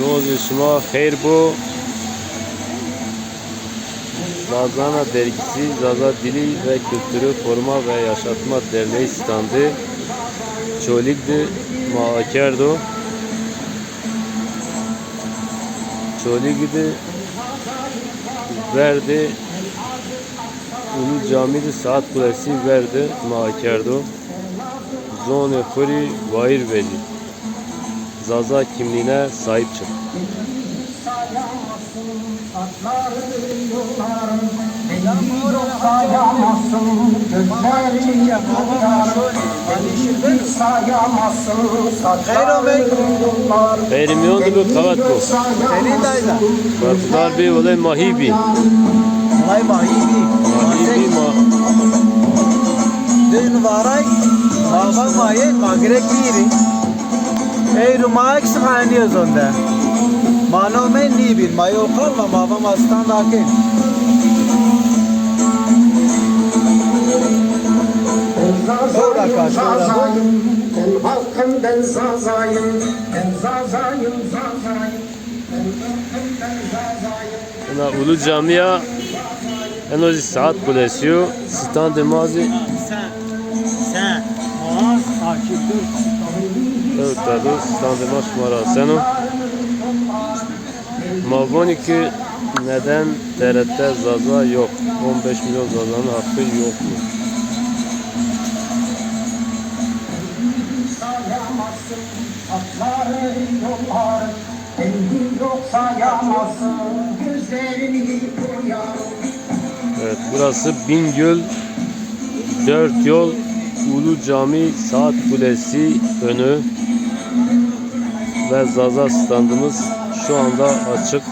Roz şuma hayır bu. Zazana dergisi, Zaza Dili ve Kültürü Koruma ve Yaşatma Derneği standı Çolik'di, Maakerdo. Çolik'di, verdi. Ulu Cami'de Saat Kulesi verdi, Maakerdo. Zone Kuri Vair Veli. Zaza kimliğine sahip çık. Perimyon bu kavat bu. Barfdar bir olay mahibi. Olay mahibi. Mahibi ma. Dün varay, baba maye, magrek biri. Ey rumak sıkaniyoruz onda. Mano men ni bir mayo kalma babam aslan lakin. Orada karşıda. Ben halkım ben zazayım. Ben zazayım zazayım. Ben halkım ben zazayım. Ulu Cami'ye en az Saat Kulesi stand-ı mazi. Sen. Muaz akildir. Evet, tabii stand-ı maç var senu. Mavoni ki neden TRT Zaza yok? 15 milyon Zaza'nın hakkı yok mu? Evet, burası Bingöl 4 yol Ulu Cami Saat Kulesi önü ve Zaza standımız şu anda açık.